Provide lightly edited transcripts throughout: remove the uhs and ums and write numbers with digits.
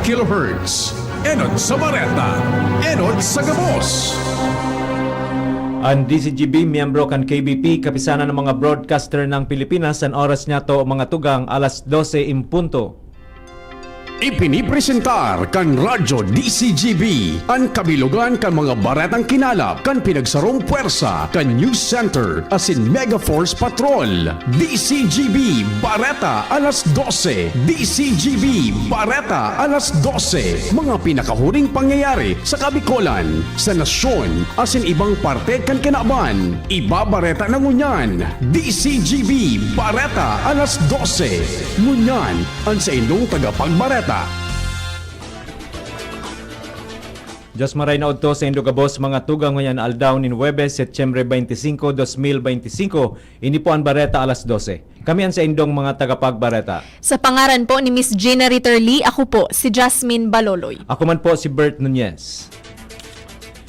kHz. Enod sa Bareta, Enod sa Gabos. Ang DCGB, miyembro kan KBP, kapisanan ng mga broadcaster ng Pilipinas, ang oras niya to mga tugang alas 12 impunto. Ipinipresentar kan Radyo DCGB ang kabilugan kan mga baretang kinalap kan pinagsarong puwersa kan News Center asin Mega Force Patrol. DCGB Bareta alas 12. DCGB Bareta alas 12. Mga pinakahuring pangyayari sa Kabikolan, sa nasyon asin ibang parte kan kinaban. Ibabareta na ngunyan. DCGB Bareta alas 12. Ngunyan ang sa indong tagapagbareta. Diyos maray na udto sa Indogabos, mga tugang ngayon aldaw ni Huwebes, Setyembre 25, 2025. Ini po ang Bareta alas 12. Kami ang sa indong mga tagapagbareta. Sa pangaran po ni Miss Gina Ritterly, ako po si Jasmine Baloloy. Ako man po si Bert Nunez.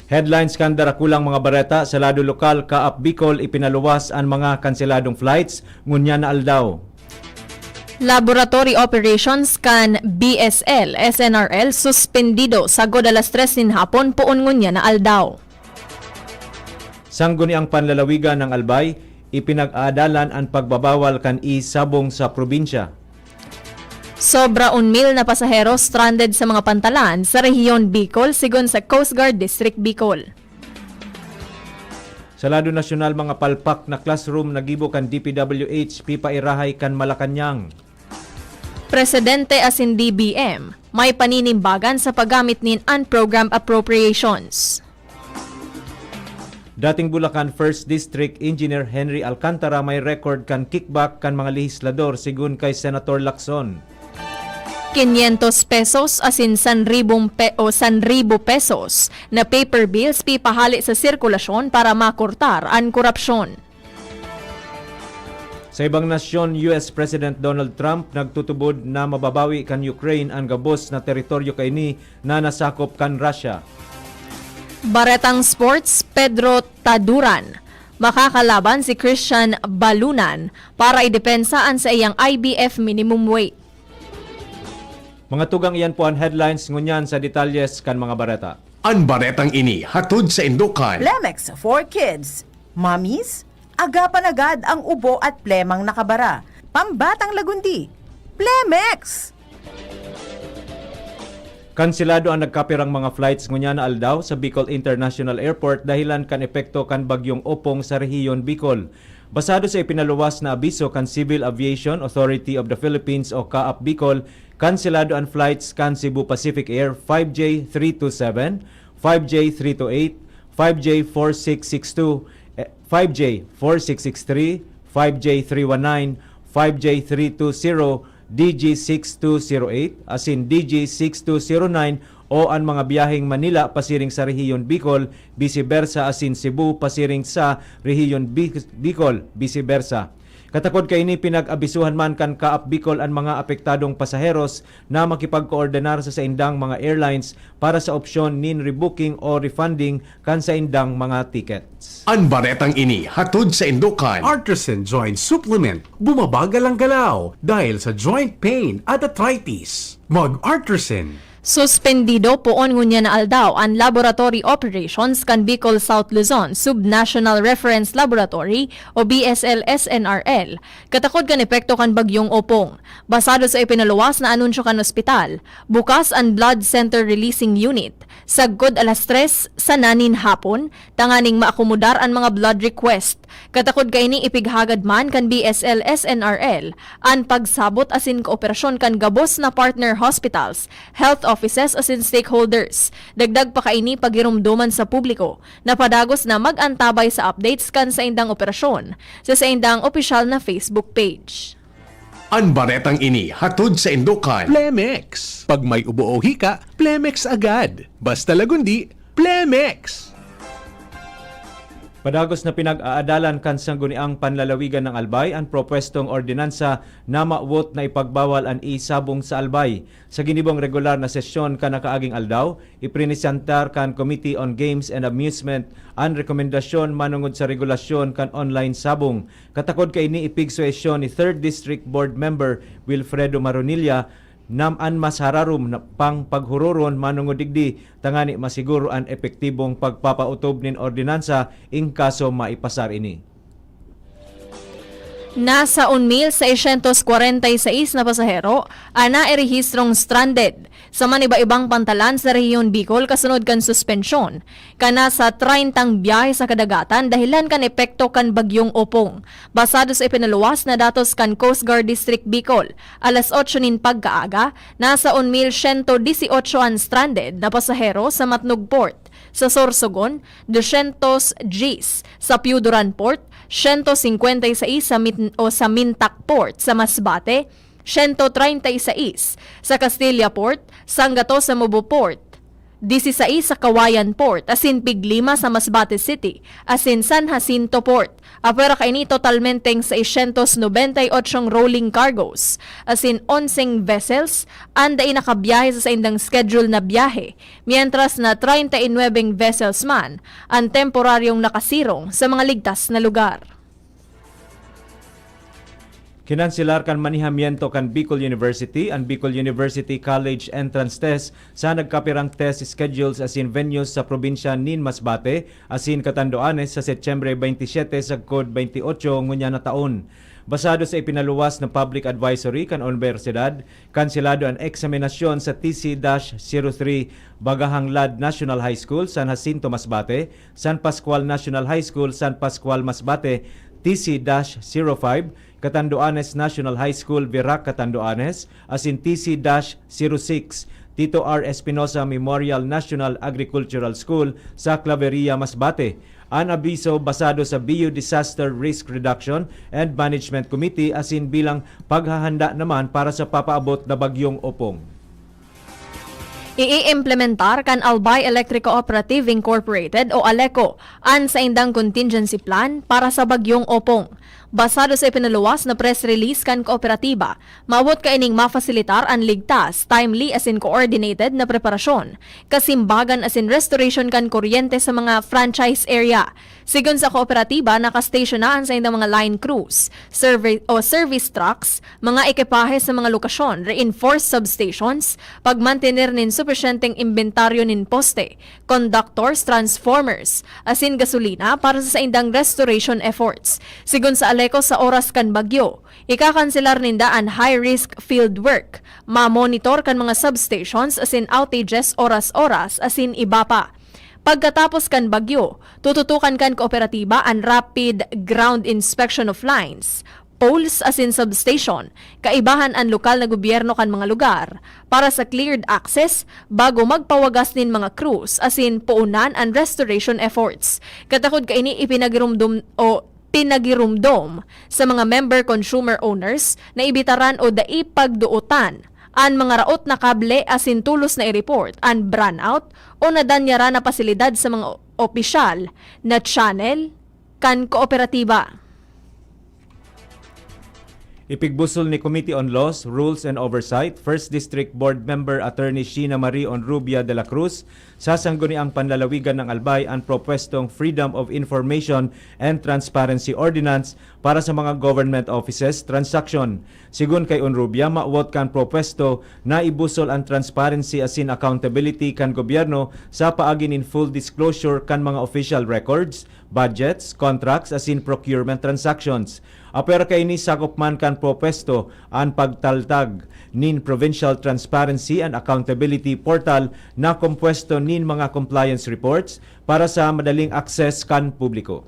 Headlines kan darakulang mga bareta sa lado lokal, Kaap Bicol, ipinaluwas ang mga kanseladong flights, ngunya na aldaw. Laboratory operations kan BSL, SNRL suspendido sa alas 3 nin hapon poon ngunya na aldaw. Sangguni ang panlalawigan ng Albay, ipinag-aadalan ang pagbabawal kan isabong sa probinsya. Sobra 1,000 na pasahero stranded sa mga pantalan sa rehiyon Bicol sigon sa Coast Guard District Bicol. Sa lado nasyonal, mga palpak na classroom nagibo kan DPWH, pipairahay kan Malacanang. Presidente asin DBM, may paninimbagan sa paggamit nin unprogrammed appropriations. Dating Bulacan 1st District Engineer Henry Alcantara may record kan kickback kan mga lehislador sigun kay Senator Lacson. 500 pesos asin 1,000 pesos na paper bills pipahali sa sirkulasyon para makurtar ang korupsyon. Sa ibang nasyon, US President Donald Trump nagtutubod na mababawi kan Ukraine ang gabos na teritoryo kaini na nasakop kan Russia. Baretang Sports, Pedro Taduran. Makakalaban si Christian Balunan para idepensaan sa iyang IBF minimum weight. Mga tugang iyan po ang headlines ngunyan sa detalyes kan mga bareta. Ang baretang ini hatod sa Indukan. Plemex for Kids. Mommies, agapan agad ang ubo at plemang nakabara. Pambatang lagundi. Plemex! Kansilado ang nagkapirang mga flights ngunya na aldaw sa Bicol International Airport dahilan kan epekto kan bagyong Opong sa rehiyon Bicol. Basado sa ipinaluwas na abiso kan Civil Aviation Authority of the Philippines o CAAP Bicol, kansilado ang flights kan Cebu Pacific Air 5J327, 5J328, 5J4662, 5J4663, 5J319, 5J320, DG6208, asin DG6209 o ang mga biyaheng Manila pasiring sa rehiyon Bicol, vice versa asin Cebu pasiring sa rehiyon Bicol, vice versa. Katakod kay ini pinag-abisuhan man kan Kaap Bicol ang mga apektadong pasaheros na makipagkoordinar sa indang mga airlines para sa opsyon nin rebooking o refunding kan sa indang mga tickets. Ang baretang ini hatod sa Indukan. Artisan Joint Supplement. Bumabagal ang galaw dahil sa joint pain at arthritis. Mag-Artisan. Suspendido poon ngunya na aldaw ang laboratory operations kan Bicol South Luzon Subnational Reference Laboratory o BSL-SNRL. Katakod kan epekto kan bagyong Opong. Basado sa ipinaluwas na anunsyo kan ospital, bukas ang blood center releasing unit. Sagkod alas 3 sa nanin hapon, tanganing maakomodar ang mga blood request. Katakod kay ni ipighagad man kan BSL-SNRL ang pagsabot asin kooperasyon kan gabos na partner hospitals, health offices asin stakeholders. Dagdag pa kaini pagirumduman sa publiko na padagos na mag-antabay sa updates kan sa indang operasyon sa indang opisyal na Facebook page. Ang baretang ini hatod sa Indukan. Plemex. Pag may ubo o hika, Plemex agad. Basta lagundi, Plemex. Padagos na pinag-aadalan kan sangguniang panlalawigan ng Albay ang propwestong ordinansa na maawot na ipagbawal ang isabong sa Albay. Sa ginibong regular na sesyon kan nakaaging aldaw, iprinisentar kan Committee on Games and Amusement ang rekomendasyon manungod sa regulasyon kan online sabong. Katakod kay ni ipigsuesyon ni 3rd District Board Member Wilfredo Maronilla naman mas hararom na pang paghuroron manungodigdi tangani masiguro ang epektibong pagpapautob nin ordinansa in kaso maipasar ini. Nasa 1,646 na pasahero ana irehistrong stranded sa maniba-ibang pantalan sa rehiyon Bicol kasunod kan suspensyon kana sa 30 biyahe sa kadagatan dahilan kan epekto kan bagyong Opong. Basado sa ipinaluwas na datos kan Coast Guard District Bicol, alas 8 nin pagkaaga, nasa 1,118 ang stranded na pasahero sa Matnog Port. Sa Sorsogon, 200 Gs. Sa Piuduran Port, 156 sa Mintak Port. Sa Masbate, 136. Sa Castilla Port, Sangato sa Mubo Port, 16 sa Kawayan Port, asin Piglima sa Masbate City, asin San Jacinto Port. Apera kaini totalmenteng 698 rolling cargos, asin 11 vessels, anda inakabiyahe sa indang schedule na biyahe, mientras na 39 vessels man ang temporaryong nakasirong sa mga ligtas na lugar. Kinansilar kan manihamiento kan Bicol University ang Bicol University College Entrance Test sa nagkapirang test schedules asin venues sa probinsya nin Masbate asin Catanduanes sa Setyembre 27 sa Code 28 ngunya na taon. Basado sa ipinaluwas na public advisory kan Universidad, kansilado ang eksaminasyon sa TC-03 Bagahang Lad National High School, San Jacinto, Masbate, San Pascual National High School, San Pascual, Masbate, TC-05 Catanduanes National High School, Virac, Catanduanes, asin TC-06 Tito R. Espinosa Memorial National Agricultural School sa Claveria, Masbate. Ang abiso basado sa Biodisaster Risk Reduction and Management Committee asin bilang paghahanda naman para sa papaabot na bagyong Opong. Iimplementar kan Albay Electric Cooperative Incorporated o ALECO an sa indang contingency plan para sa bagyong Opong. Basado sa ipinaluwas na press release kan kooperatiba, maabot kaining mafasilitar ang ligtas, timely asin coordinated na preparasyon, kasimbagan asin restoration kan kuryente sa mga franchise area. Sigon sa kooperatiba, nakastasyonan sa indang mga line crews, service trucks, mga ekipahe sa mga lokasyon, reinforced substations, pagmantener nin sufisyenteng inventaryo nin poste, conductors, transformers, asin gasolina para sa indang restoration efforts. Sigon sa ALECO sa oras kan bagyo, ikakanselar ninda ang high-risk field work, ma-monitor kan mga substations asin outages oras-oras asin iba pa. Pagkatapos kan bagyo, tututukan kan kooperatiba ang rapid ground inspection of lines, poles asin substation, kaibahan ang lokal na gobyerno kan mga lugar para sa cleared access bago magpawagas nin mga crews asin puunan ang restoration efforts. Katakod kaini pinagirumdom sa mga member consumer owners na ibitaran o daipagduotan ang mga raot na kable asin tulos na i-report ang brownout o nadanyara na pasilidad sa mga opisyal na channel kan kooperatiba. Ipigbusol ni Committee on Laws, Rules and Oversight, 1st District Board Member Attorney Sheena Marie Onrubia de la Cruz, sasangguni ang panlalawigan ng Albay ang propwestong Freedom of Information and Transparency Ordinance para sa mga government offices transaction. Sigun kay Onrubia, maawot kan propwesto na ibusol ang transparency asin accountability kan gobyerno sa paagin in full disclosure kan mga official records, budgets, contracts asin procurement transactions. Apera kay ni sakop man kan propwesto ang pagtaltag nin Provincial Transparency and Accountability Portal na kompwesto nin mga compliance reports para sa madaling access kan publiko.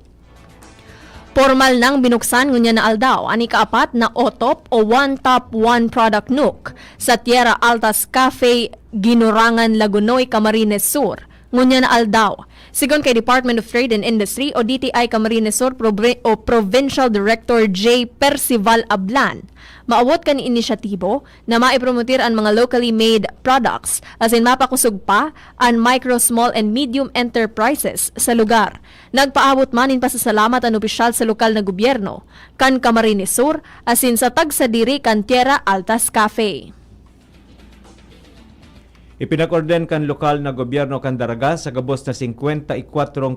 Formal nang binuksan ngunya na aldaw ani kaapat na OTOP o One Top One Product Nook sa Tierra Altas Cafe, Ginurangan, Lagunoy, Camarines Sur. Ngunya na aldaw. Sigon kay Department of Trade and Industry o DTI Camarines Sur Provincial Director J. Percival Ablan, maawot kan inisyatibo na maipromotir ang mga locally made products asin mapakusog pa ang micro, small and medium enterprises sa lugar. Nagpaabot manin pasasalamat ang opisyal sa lokal na gobyerno kan Camarines Sur asin sa tagsadiri kan Tierra Altas Cafe. Ipinag-orden kan lokal na gobyerno kan Daraga sa gabos na 54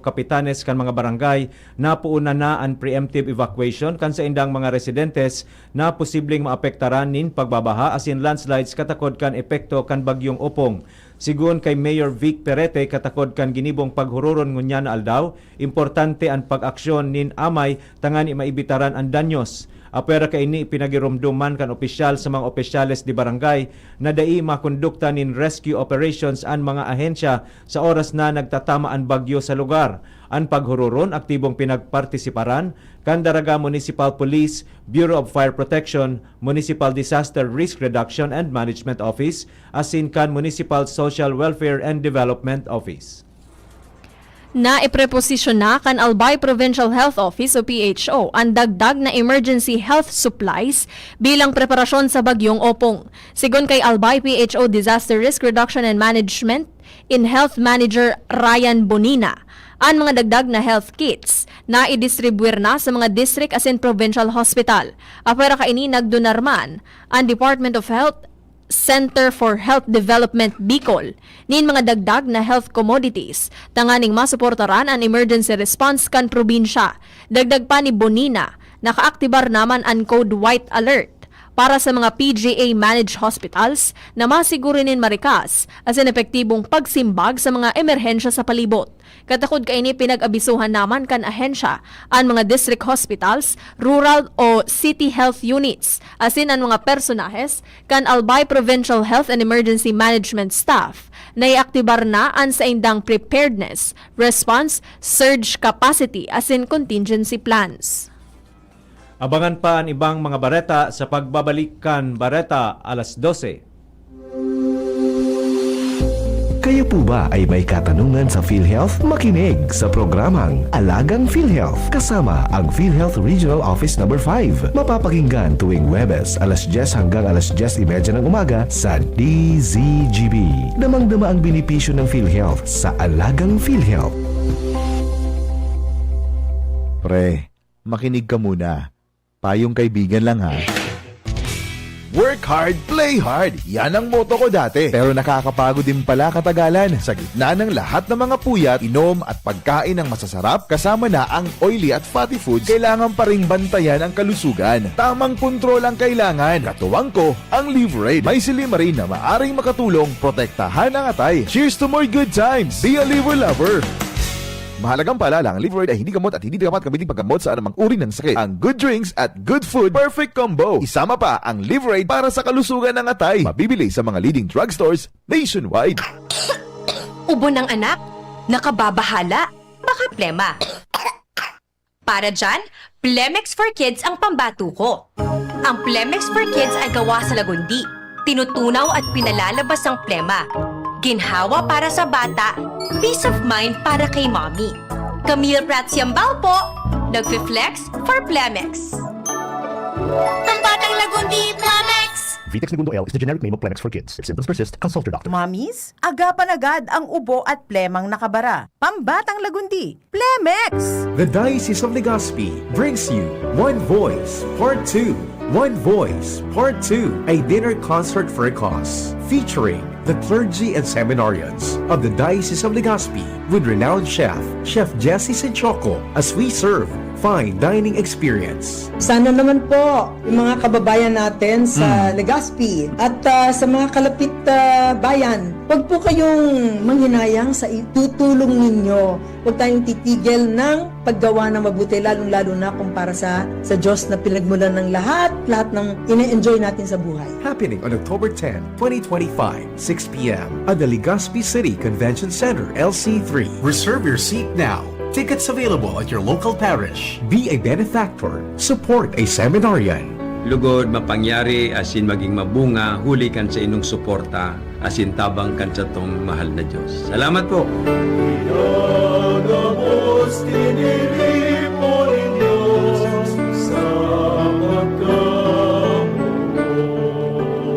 kapitanes kan mga barangay na puuna na ang preemptive evacuation kan sa indang mga residentes na posibleng maapektaran nin pagbabaha asin landslides katakod kan epekto kan bagyong Opong. Sigun kay Mayor Vic Perete katakod kan ginibong paghururon ngunya na aldaw, importante ang pag-aksyon nin amay tangani maibitaran ang danyos. Apera kay ini pinagirumduman kan opisyal sa mga opisyales di barangay na dai makondukta nin rescue operations ang mga ahensya sa oras na nagtatama ang bagyo sa lugar. Ang paghururon aktibong pinagpartisiparan kan Daraga Municipal Police, Bureau of Fire Protection, Municipal Disaster Risk Reduction and Management Office, asin kan Municipal Social Welfare and Development Office. Na ipreposisyon na kan Albay Provincial Health Office o PHO ang dagdag na emergency health supplies bilang preparasyon sa bagyong Opong. Sigon kay Albay PHO Disaster Risk Reduction and Management in Health Manager Ryan Bonina, ang mga dagdag na health kits na i-distribuir na sa mga district asin provincial hospital. Apera kaini nagdonarman ang Department of Health Center for Health Development Bicol nin mga dagdag na health commodities tanganing masuportaran ang emergency response kan probinsya. Dagdag pa ni Bonina, nakaaktibar naman ang Code White Alert para sa mga PGA managed hospitals na masigurin marikas as in epektibong pagsimbag sa mga emerhensya sa palibot. Katakod kaini pinag-abisuhan naman kan ahensya ang mga district hospitals, rural o city health units, asin ang mga personahes kan Albay Provincial Health and Emergency Management Staff na iaktibar na ang sa indang preparedness, response, surge capacity asin contingency plans. Abangan pa ang ibang mga bareta sa pagbabalikan bareta alas 12. Kayo po ba ay may katanungan sa PhilHealth? Makinig sa programang Alagang PhilHealth kasama ang PhilHealth Regional Office No. 5. Mapapakinggan tuwing Huwebes alas 10 hanggang alas 10:30 ng umaga sa DZGB. Damang-dama ang benepisyo ng PhilHealth sa Alagang PhilHealth. Pre, makinig ka muna. Payong kaibigan lang ha. Work hard, play hard. Yan ang motto ko dati. Pero nakakapagod din pala katagalan. Sa gitna ng lahat ng mga puyat, inom at pagkain ng masasarap, kasama na ang oily at fatty foods, kailangan pa ring bantayan ang kalusugan. Tamang kontrol ang kailangan. Katuwang ko, ang Liverade. May Silimarin na maaring makatulong, protektahan ang atay. Cheers to more good times. Be a liver lover. Mahalagang paalala, ang Liverade ay hindi gamot at hindi dapat gamitin paggamot sa anumang uri ng sakit. Ang good drinks at good food, perfect combo. Isama pa ang Liverade para sa kalusugan ng atay. Mabibili sa mga leading drugstores nationwide. Ubo ng anak? Nakababahala? Baka plema. Para dyan, Plemex for Kids ang pambato ko. Ang Plemex for Kids ay gawa sa lagundi. Tinutunaw at pinalalabas ang plema. Ginhawa para sa bata, peace of mind para kay mommy. Camille Prats Yambao po, nagfi-flex for Plemex. Pambatang lagundi, Plemex! Vitex Segundo L is the generic name of Plemex for kids. If symptoms persist, consult your doctor. Mommies, agapan agad ang ubo at plemang nakabara. Pambatang lagundi, Plemex! The Diocese of Legazpi brings you One Voice, Part 2. One Voice, Part 2, a dinner concert for a cause, featuring the clergy and seminarians of the Diocese of Legazpi with renowned chef, Chef Jesse Senchoco, as we serve fine dining experience. Sana naman po yung mga kababayan natin sa Legazpi at sa mga kalapit bayan, huwag po kayong manghinayang sa itutulong ninyo. Huwag tayong titigil ng paggawa ng mabuti, lalong-lalo na kumpara sa Diyos na pinagmulan ng lahat ng ine-enjoy natin sa buhay. Happening on October 10, 2025, 6 p.m. at the Legazpi City Convention Center, LC3. Reserve your seat now. Tickets available at your local parish. Be a benefactor. Support a seminarian. Lugod mapangyari asin maging mabunga, huli kan sa inong suporta, asin tabang kan sa tong mahal na Diyos. Salamat po!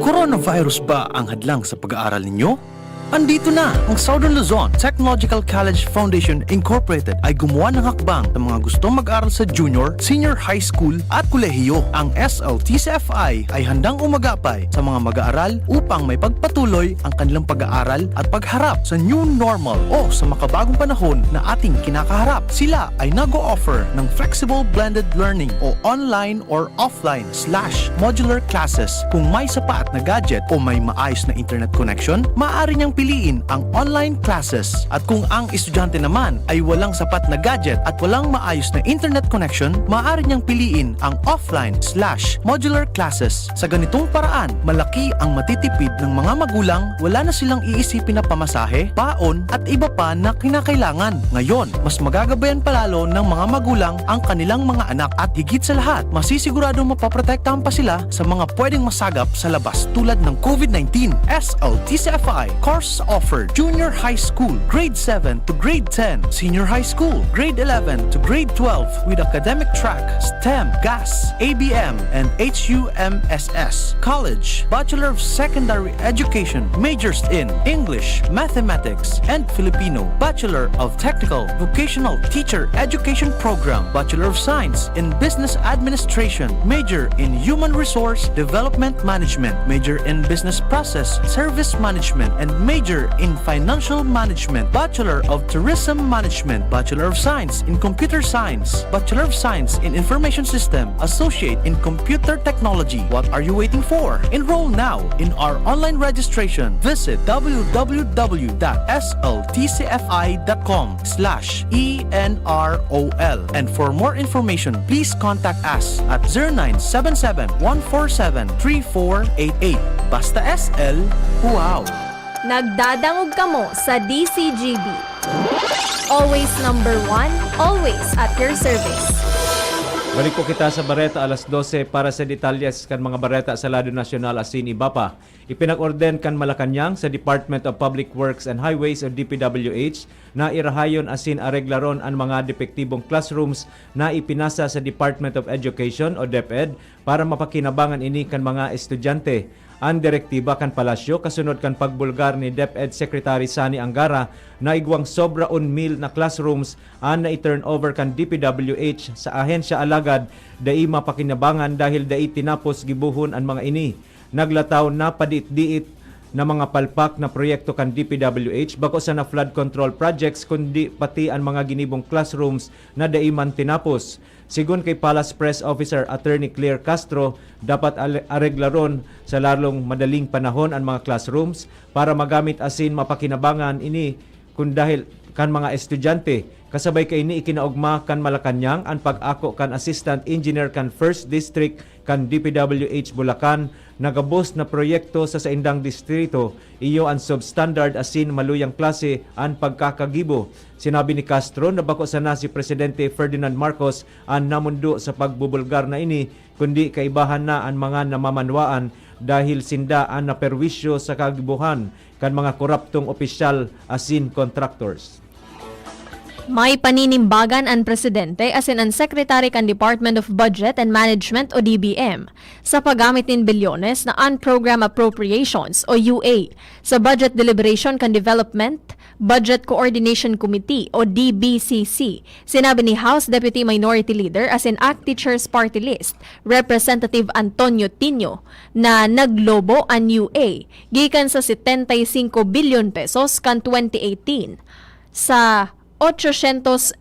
Coronavirus ba ang hadlang sa pag-aaral ninyo? Andito na ang Southern Luzon Technological College Foundation Incorporated ay gumawa ng hakbang ng mga gustong mag-aral sa junior, senior high school at kolehiyo. Ang SLTCFI ay handang umagapay sa mga mag-aaral upang may pagpatuloy ang kanilang pag-aaral at pagharap sa new normal o sa makabagong panahon na ating kinakaharap. Sila ay nag-o-offer ng flexible blended learning o online or offline/modular classes. Kung may sapat na gadget o may maayos na internet connection, maaari niyang piliin ang online classes. At kung ang estudyante naman ay walang sapat na gadget at walang maayos na internet connection, maaari niyang piliin ang offline/modular classes. Sa ganitong paraan, malaki ang matitipid ng mga magulang, wala na silang iisipin na pamasahe, paon at iba pa na kinakailangan. Ngayon, mas magagabayan palalo ng mga magulang ang kanilang mga anak at higit sa lahat, masisiguradong mapaprotektahan pa sila sa mga pwedeng masagap sa labas tulad ng COVID-19. SLTCFI course offered junior high school, grade 7 to grade 10, senior high school, grade 11 to grade 12 with academic track, STEM, GAS, ABM, and HUMSS. College, Bachelor of Secondary Education, majors in English, Mathematics, and Filipino, Bachelor of Technical Vocational Teacher Education Program, Bachelor of Science in Business Administration, major in Human Resource Development Management, major in Business Process Service Management, and major in Financial Management, Bachelor of Tourism Management, Bachelor of Science in Computer Science, Bachelor of Science in Information System, Associate in Computer Technology. What are you waiting for? Enroll now in our online registration. Visit www.sltcfi.com/ENROL. And for more information, please contact us at 0977-147-3488. Basta SL, wow! Nagdadangog kamo sa DCGB. Always number 1, always at your service. Balik po kita sa Bareta alas 12 para sa detalyes kan mga Bareta sa Lado Nasyonal asin iba pa. Ipinag-orden kan Malacanang sa Department of Public Works and Highways o DPWH na irahayon asin areglaron ang mga depektibong classrooms na ipinasa sa Department of Education o DepEd para mapakinabangan ini kan mga estudyante. Ang direktiba kan palasyo kasunod kan pagbulgar ni DepEd Secretary Sani Angara na igwang sobra 1,000 na classrooms ang na-turn over kan DPWH sa ahensya alagad dai mapakinabangan dahil dai tinapos gibuhon ang mga ini. Naglataw na padiit-diit na mga palpak na proyekto kan DPWH bako sa na flood control projects kundi pati ang mga ginibong classrooms na dai man tinapos. Sigun kay Palace Press Officer Attorney Claire Castro, dapat areglaron sa lalong madaling panahon ang mga classrooms para magamit asin mapakinabangan ini kung dahil kan mga estudyante. Kasabay kay ini ikinaugma kan Malacanang ang pag-ako kan Assistant Engineer kan First District kan DPWH Bulacan nagabos na proyekto sa indang distrito iyo ang substandard asin maluyang klase ang pagkakagibo. Sinabi ni Castro na bako sana si Presidente Ferdinand Marcos ang namundo sa pagbubulgar na ini kundi kaibahan na ang mga namamanwaan dahil sinda ang naperwisyo sa kagibuhan kan mga koraptong opisyal asin contractors. May paninimbagan ang presidente asin ang secretary kan Department of Budget and Management o DBM sa paggamit ng bilyones na unprogram appropriations o UA sa Budget Deliberation kan Development Budget Coordination Committee o DBCC. Sinabi ni House Deputy Minority Leader asin ACT Teachers Party List Representative Antonio Tino na naglobo ang UA gikan sa 75 billion pesos kan 2018 sa 807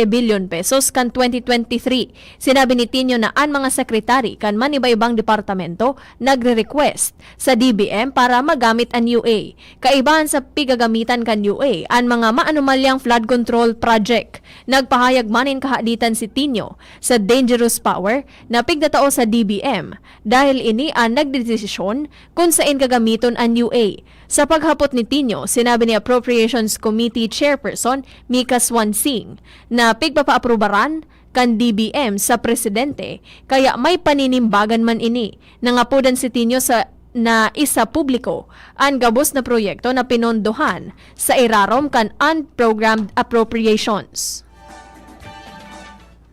billion pesos kan 2023. Sinabi ni Tino na ang mga sekretary kan maniba-ibang departamento nagre-request sa DBM para magamit ang UA. Kaibahan sa pigagamitan kan UA ang mga maanumalyang flood control project. Nagpahayag manin kahaditan si Tino sa dangerous power na pigdatao sa DBM dahil ini ang nagdesisyon kung saan gagamiton ang UA. Sa paghapot ni Tino, sinabi ni Appropriations Committee Chairperson Mika Swansing na pigpapaaprobaran kan DBM sa presidente kaya may paninimbagan man ini. Nangapudan si Tino sa na isa publiko ang gabos na proyekto na pinondohan sa irarom kan unprogrammed appropriations.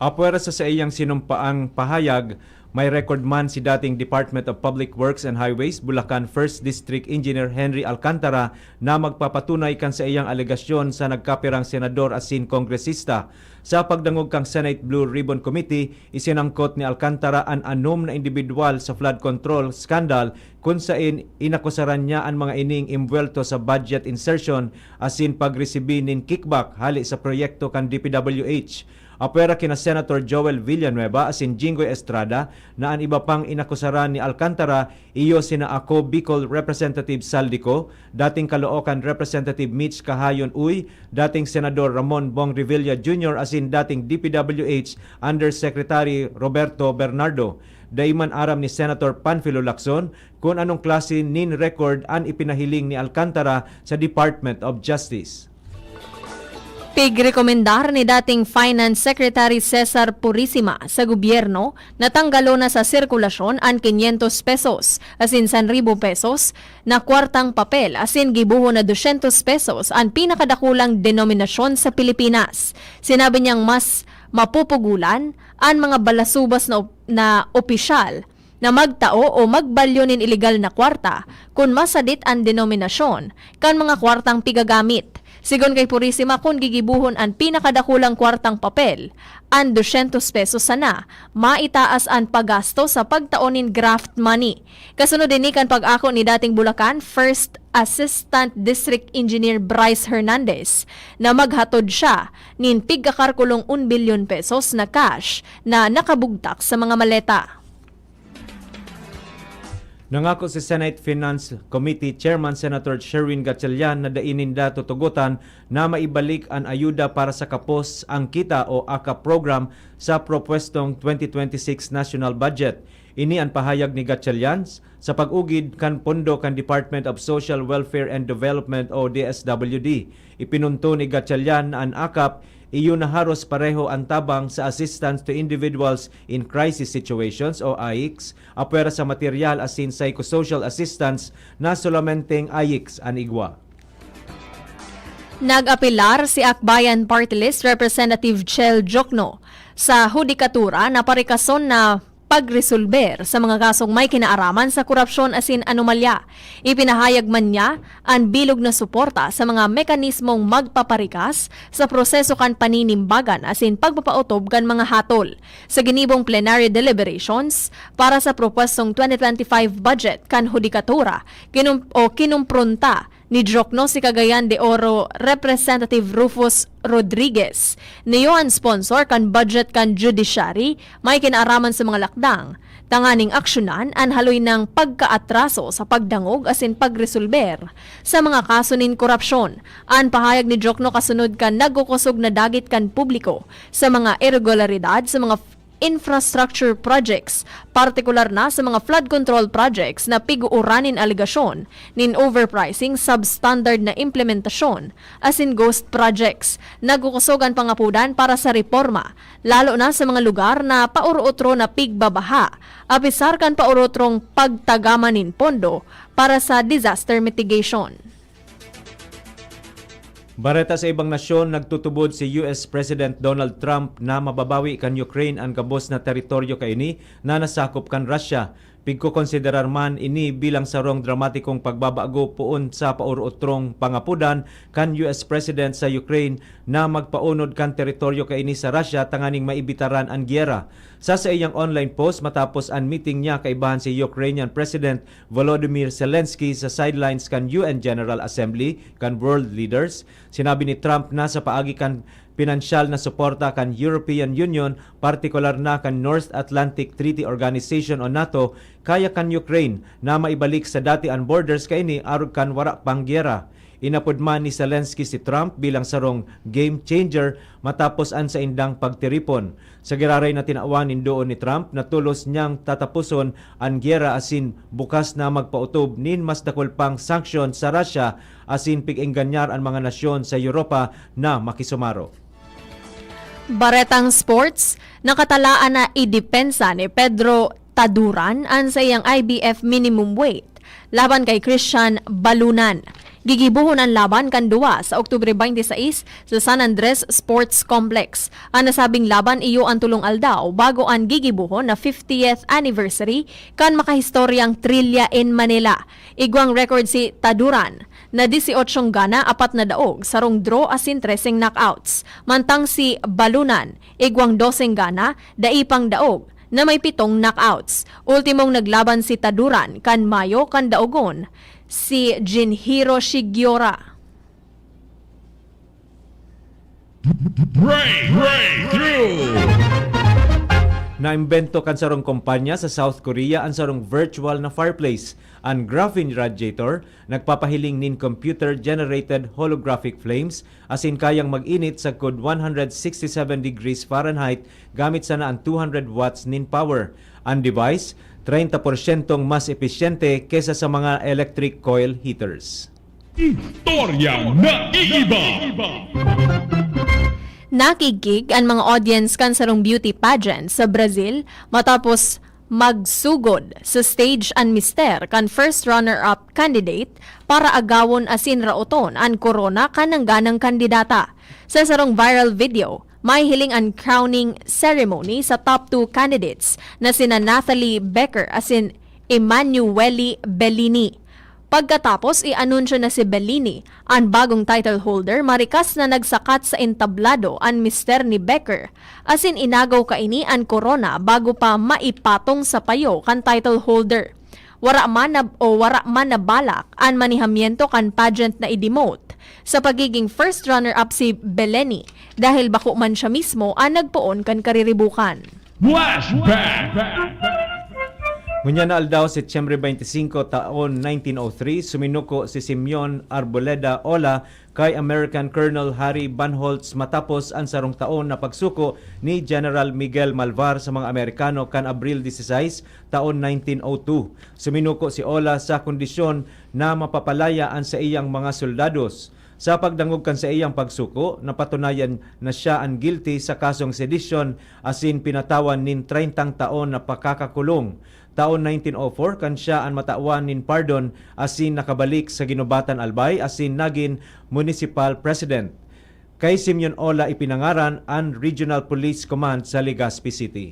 Apwera sa iyang sinumpaang pahayag, May record man si dating Department of Public Works and Highways, Bulacan 1st District Engineer Henry Alcantara na magpapatunay kan sa iyang alegasyon sa nagkapirang senador asin kongresista. Sa pagdangog kang Senate Blue Ribbon Committee, isinangkot ni Alcantara ang anom na individual sa flood control scandal kung saan inakusaran niya ang mga ining imbuelto sa budget insertion asin pagresibi nin kickback hali sa proyekto kan DPWH. Apwera kina Senator Joel Villanueva asin Jinggoy Estrada na ang iba pang inakusaran ni Alcantara iyo sina ako Bicol Representative Saldico, dating Caloocan Representative Mitch Kahayon Uy, dating Senador Ramon Bong Revilla Jr. asin dating DPWH Undersecretary Roberto Bernardo. Daiman aram ni Senator Panfilo Lacson kung anong klase nin record ang ipinahiling ni Alcantara sa Department of Justice. Pigrekomendar ni dating Finance Secretary Cesar Purisima sa gobyerno na tanggalo na sa sirkulasyon ang 500 pesos asin 1,000 pesos na kwartang papel asin gibuho na 200 pesos ang pinakadakulang denominasyon sa Pilipinas. Sinabi niyang mas mapupugulan ang mga balasubas na opisyal na magtao o magbalyo nin ilegal na kwarta kung masadit ang denominasyon kan mga kwartang pigagamit. Sigon kay Purisima, kung gigibuhon ang pinakadakulang kwartang papel, ang 200 pesos sana, maitaas ang paggasto sa pagtaonin graft money. Kasunod din kan pag-ako ni dating Bulacan, First Assistant District Engineer Bryce Hernandez, na maghatod siya nin pigkakarkulong 1 billion pesos na cash na nakabugtak sa mga maleta. Nangako si Senate Finance Committee Chairman Senator Sherwin Gatchalian na daininda tutugutan na maibalik ang ayuda para sa kapos ang kita o AKA program sa propwestong 2026 national budget. Ini ang pahayag ni Gatchalian sa pag-ugid kan pondo kan Department of Social Welfare and Development o DSWD. Ipinunto ni Gatchalian na ang AKAP iyo na haros pareho ang tabang sa assistance to individuals in crisis situations o AICS, apwera sa material asin psychosocial assistance na solamenteng AICS ang igwa. Nag-apilar si Akbayan Party List Representative Chel Jokno sa hudikatura na parikason na pagresolber sa mga kasong may kinaaraman sa korupsyon asin anomalya. Ipinahayag man niya ang bilog na suporta sa mga mekanismong magpaparikas sa proseso kan paninimbagan asin pagpapautob kan mga hatol. Sa ginibong plenary deliberations para sa propwestong 2025 budget kan hudikatura, kinumpronta ni Jokno si Cagayan de Oro Representative Rufus Rodriguez. Niyo ang sponsor kan budget kan judiciary may kinaaraman sa mga lakdang. Tanganing aksyonan ang haloy ng pagkaatraso sa pagdangog asin pagresolber sa mga kaso nin korupsyon. Ang pahayag ni Jokno kasunod kan nagkukusog na dagit kan publiko sa mga irregularidad sa mga infrastructure projects, partikular na sa mga flood control projects na piguuranin aligasyon nin overpricing, substandard na implementasyon, asin ghost projects. Nagkukusogan pangapudan para sa reforma, lalo na sa mga lugar na paurotro na pigbabaha, apisar kan paurotrong pagtagamanin pondo para sa disaster mitigation. Bareta sa ibang nasyon, nagtutubod si US President Donald Trump na mababawi kan Ukraine ang kabos na teritoryo kaini na nasakop kan Russia. Pigkokonsiderar man ini bilang sarong dramatikong pagbabago puon sa paurotrong pangapudan kan US President sa Ukraine na magpaunod kan teritoryo kaini sa Russia tanganing maibitaran ang gyera. Sa iyang online post matapos ang meeting niya kaibahan si Ukrainian President Volodymyr Zelensky sa sidelines kan UN General Assembly kan world leaders, sinabi ni Trump na sa paagi kan pinansyal na suporta kan European Union, partikular na kan North Atlantic Treaty Organization o NATO, kaya kan Ukraine na maibalik sa dati ang borders kaini arog kan wara pang gyera. Inapod man ni Zelensky si Trump bilang sarong game changer matapos an sa indang pagtiripon. Sa giraray na tinawanin doon ni Trump na tulos niyang tatapuson ang gyera asin bukas na magpautob nin mas dakol pang sanksyon sa Russia asin pig-engganyar ang mga nasyon sa Europa na makisumaro. Baretang sports, nakatalaan na idepensa ni Pedro Taduran ang sa iyang IBF minimum weight laban kay Christian Balunan. Gigibuhon ang laban kan duwa sa Oktubre 26 sa San Andres Sports Complex. Ang nasabing laban iyo ang tulong aldaw bago ang gigibuhon na 50th anniversary kan makahistoryang Trilya in Manila. Igwang record si Taduran na 18 gana 4 na daog sarong draw asin 13 knockouts. Mantang si Balunan igwang 12 gana daipang daog na may 7 knockouts. Ultimong naglaban si Taduran kan Mayo kan daogon si Jinhiro Shigyora. Naimbento kan sarong kumpanya sa South Korea ang sarong virtual na fireplace. Ang graphene radiator nagpapahiling nin computer-generated holographic flames asin kayang mag-init sa kod 167 degrees Fahrenheit gamit sana ang 200 watts nin power. Ang device 30% mas epesyente kesa sa mga electric coil heaters. Nakigig ang mga audience kan sarong beauty pageant sa Brazil matapos magsugod sa stage ang mister kan first runner-up candidate para agawon asin rauton ang corona kanang ganang kandidata. Sa sarong viral video, may hiling ang crowning ceremony sa top 2 candidates na sina Natalie Becker asin Emanuele Bellini. Pagkatapos, i-anunsyo na si Bellini, ang bagong title holder, marikas na nagsakat sa entablado ang mister ni Becker, asin inagaw kaini ang corona bago pa maipatong sa payo kan title holder. Wara man na balak ang manihamiento kan pageant na i-demote. Sa pagiging first runner-up si Bellini, dahil bako man siya mismo ang nagpoon kan kariribukan. Ngunya na aldaw Setyembre 25 taon 1903, suminuko si Simeon Arboleda Ola kay American Colonel Harry Banholtz matapos ang sarong taon na pagsuko ni General Miguel Malvar sa mga Amerikano kan Abril 16 taon 1902. Suminuko si Ola sa kondisyon na mapapalaya ang sa iyang mga soldados. Sa pagdangog kan sa iyang pagsuko, napatunayan na siya ang guilty sa kasong sedition asin pinatawan nin 30 taon na pakakakulong. Taon 1904 kan siya ang matawan nin pardon asin nakabalik sa Ginubatan Albay asin naging municipal president. Kay Simeon Ola ipinangaran ang Regional Police Command sa Legazpi City.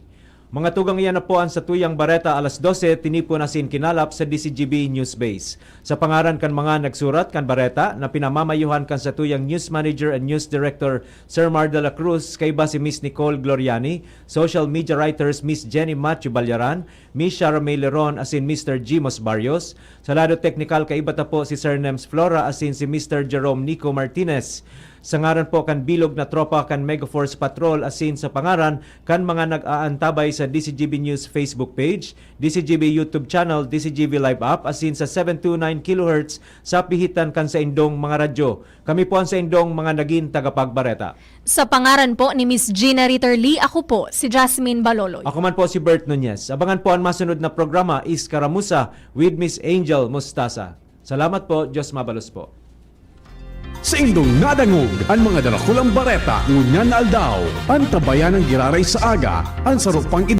Mga tugang iyan na po ang sa tuyang Bareta alas 12 tinipon asin kinalap sa DCGB News Base. Sa pangaran kan mga nagsurat kan Bareta na pinamamayuhan kan sa tuyang News Manager and News Director Sir Mar de la Cruz, kay ba si Miss Nicole Gloriani, Social Media Writers Miss Jenny Matthew Balyaran, Miss Sharamay Leron asin Mr. Jimos Barrios. Sa lado technical kay iba po si Sir Nems Flora asin si Mr. Jerome Nico Martinez. Sa ngaran po kan bilog na tropa kan Megaforce Patrol asin sa pangaran kan mga nag-aantabay sa DCGB News Facebook page, DCGB YouTube channel, DCGB Live app asin sa 729 kHz sa pihitan kan sa indong mga radyo. Kami po ang sa indong mga naging tagapagbareta. Sa pangaran po ni Miss Gina Ritterly, ako po si Jasmine Baloloy. Ako man po si Bert Nunez. Abangan po ang masunod na programa Iskaramusa with Miss Angel Mustasa. Salamat po, Diyos mabalos po. Sa indong nadangog, ang mga darakulang bareta, ngunyan na aldaw, ang tabayan ng giraray sa aga, ang sarupang